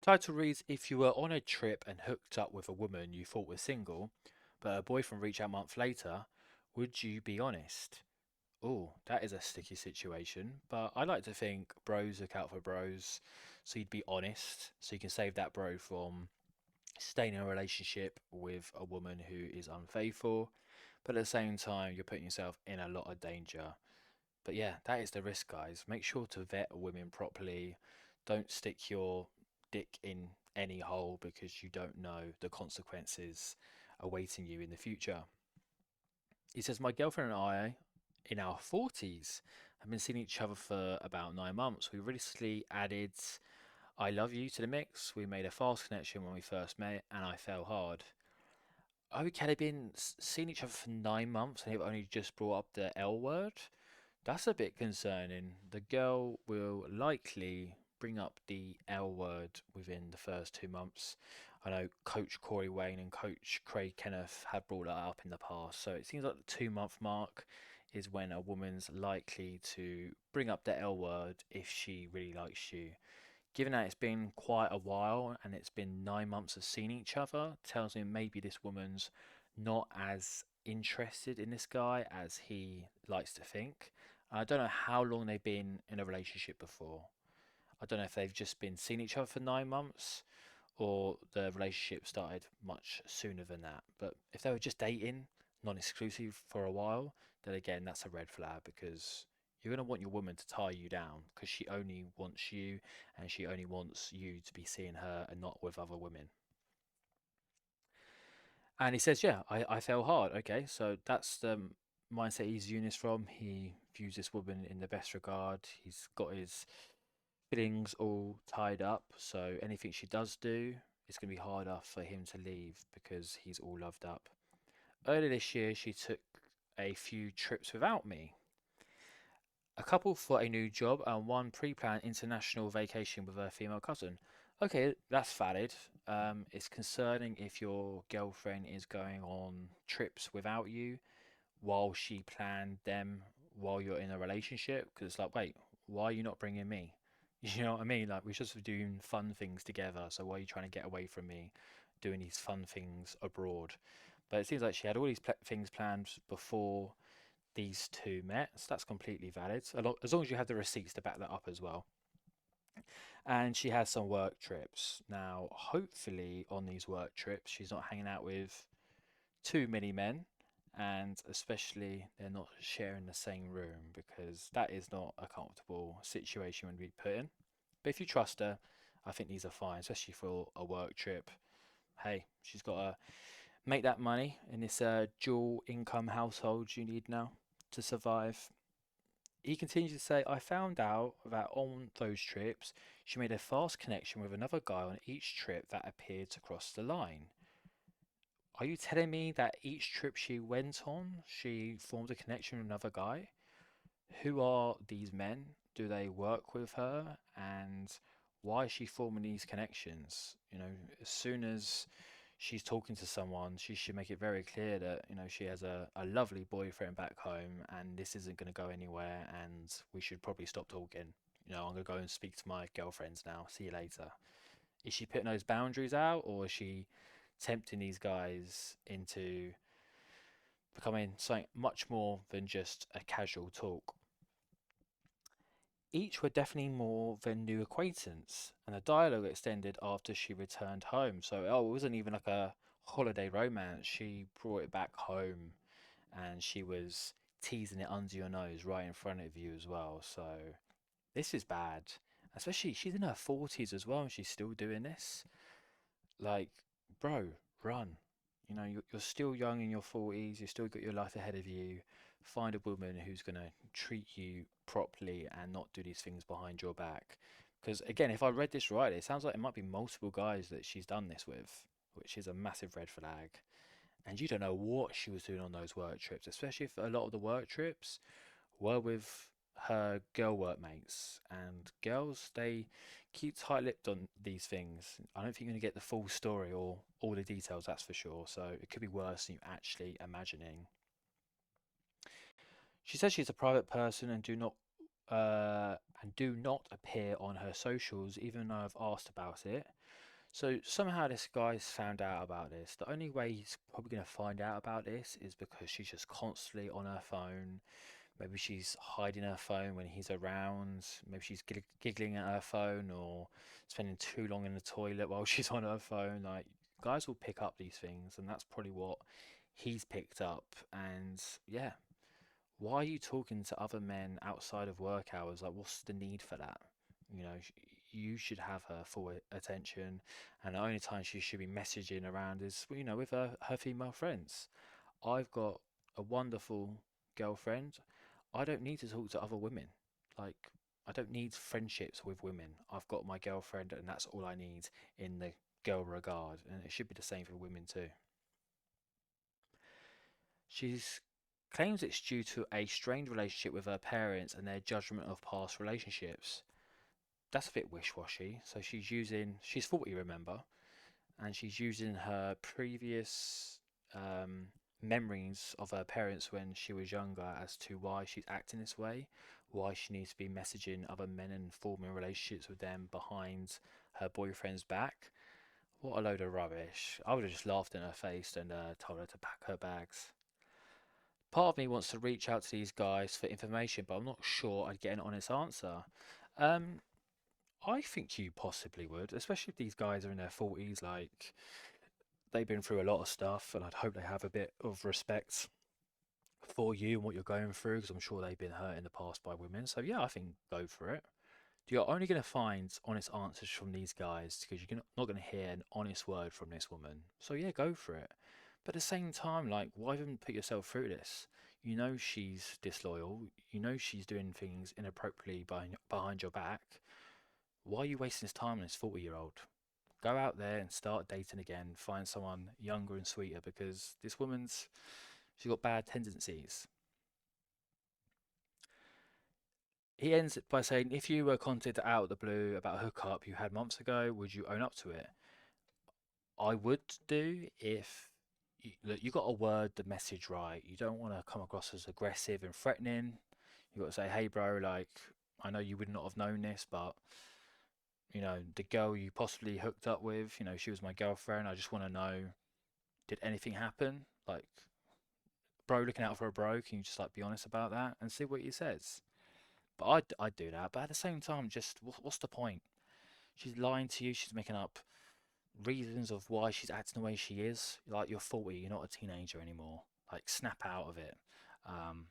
Title reads: If you were on a trip and hooked up with a woman you thought was single, but her boyfriend reached out a month later, would you be honest? Oh, that is a sticky situation. But I like to think bros look out for bros, so you'd be honest, so you can save that bro from staying in a relationship with a woman who is unfaithful. But at the same time, you're putting yourself in a lot of danger. But yeah, that is the risk, guys. Make sure to vet women properly. Don't stick your dick in any hole because you don't know the consequences awaiting you in the future. He says, my girlfriend and I, in our 40s, have been seeing each other for about 9 months. We recently added I love you to the mix. We made a fast connection when we first met, and I fell hard. Okay, they've been seeing each other for 9 months and they've only just brought up the L word. That's a bit concerning. The girl will likely bring up the L word within the first 2 months. I know Coach Corey Wayne and Coach Craig Kenneth have brought that up in the past. So it seems like the 2 month mark is when a woman's likely to bring up the L word if she really likes you. Given that it's been quite a while and it's been 9 months of seeing each other, tells me maybe this woman's not as interested in this guy as he likes to think. I don't know how long they've been in a relationship before. I don't know if they've just been seeing each other for 9 months or the relationship started much sooner than that. But if they were just dating, non exclusive for a while, then again, that's a red flag because you're going to want your woman to tie you down because she only wants you and she only wants you to be seeing her and not with other women. And he says, yeah, I fell hard. Okay, so that's the mindset he's using this from. He views this woman in the best regard. He's got his feelings all tied up. So anything she does do, it's going to be harder for him to leave because he's all loved up. Earlier this year, she took a few trips without me. A couple for a new job and one pre-planned international vacation with her female cousin. Okay, that's valid. It's concerning if your girlfriend is going on trips without you while she planned them while you're in a relationship. Because it's like, wait, why are you not bringing me? You know what I mean? Like, we're just doing fun things together. So why are you trying to get away from me doing these fun things abroad? But it seems like she had all these things planned before these two met. So that's completely valid. As long as you have the receipts to back that up as well. And she has some work trips. Now, hopefully, on these work trips, she's not hanging out with too many men, and especially they're not sharing the same room because that is not a comfortable situation when we put in. But if you trust her, I think these are fine, especially for a work trip. Hey, she's got to make that money in this dual income household you need now to survive. He continues to say, I found out that on those trips, she made a fast connection with another guy on each trip that appeared to cross the line. Are you telling me that each trip she went on, she formed a connection with another guy? Who are these men? Do they work with her? And why is she forming these connections? As soon as she's talking to someone, she should make it very clear that, she has a lovely boyfriend back home and this isn't going to go anywhere and we should probably stop talking. I'm going to go and speak to my girlfriends now. See you later. Is she putting those boundaries out or is she tempting these guys into becoming something much more than just a casual talk? Each were definitely more than new acquaintance, and the dialogue extended after she returned home. So, it wasn't even like a holiday romance. She brought it back home and she was teasing it under your nose right in front of you as well. So, this is bad. Especially, she's in her 40s as well and she's still doing this. Like, bro, run. You're still young in your 40s, you've still got your life ahead of you. Find a woman who's going to treat you properly and not do these things behind your back. Because, again, if I read this right, it sounds like it might be multiple guys that she's done this with, which is a massive red flag. And you don't know what she was doing on those work trips, especially if a lot of the work trips were with her girl workmates. And girls, they keep tight-lipped on these things. I don't think you're going to get the full story or all the details, that's for sure. So it could be worse than you're actually imagining. She says she's a private person and do not and do not appear on her socials, even though I've asked about it. So somehow this guy's found out about this. The only way he's probably going to find out about this is because she's just constantly on her phone. Maybe she's hiding her phone when he's around. Maybe she's giggling at her phone or spending too long in the toilet while she's on her phone. Like, guys will pick up these things, and that's probably what he's picked up. And yeah, why are you talking to other men outside of work hours? Like, what's the need for that? You know, you should have her full attention, and the only time she should be messaging around is, with her female friends. I've got a wonderful girlfriend. I don't need to talk to other women. Like, I don't need friendships with women. I've got my girlfriend, and that's all I need in the girl regard. And it should be the same for women too. She's claims it's due to a strained relationship with her parents and their judgment of past relationships. That's a bit wish-washy. So she's 40, remember, and she's using her previous memories of her parents when she was younger as to why she's acting this way, why she needs to be messaging other men and forming relationships with them behind her boyfriend's back. What a load of rubbish. I would have just laughed in her face and told her to pack her bags. Part of me wants to reach out to these guys for information, but I'm not sure I'd get an honest answer. Um, I think you possibly would, especially if these guys are in their 40s. Like, they've been through a lot of stuff, and I'd hope they have a bit of respect for you and what you're going through, because I'm sure they've been hurt in the past by women. So yeah, I think go for it. You're only going to find honest answers from these guys because you're not going to hear an honest word from this woman. So yeah, go for it. But at the same time, like, why even put yourself through this? You know she's disloyal. You know she's doing things inappropriately behind your back. Why are you wasting this time on this 40-year-old? Go out there and start dating again. Find someone younger and sweeter because she's got bad tendencies. He ends it by saying, if you were contacted out of the blue about a hookup you had months ago, would you own up to it? I would do if look, you got to word the message right. You don't want to come across as aggressive and threatening. You got to say, "Hey, bro, like, I know you would not have known this, but the girl you possibly hooked up with, she was my girlfriend. I just want to know, did anything happen? Like, bro, looking out for a bro. Can you just like be honest about that and see what he says?" But I'd do that. But at the same time, just what's the point? She's lying to you. She's making up reasons of why she's acting the way she is. Like, you're 40, you're not a teenager anymore. Like, snap out of it. Um,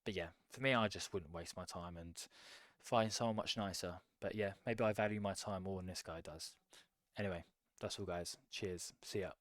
but yeah, for me, I just wouldn't waste my time and find someone much nicer. But yeah, maybe I value my time more than this guy does. Anyway, that's all, guys. Cheers. See ya.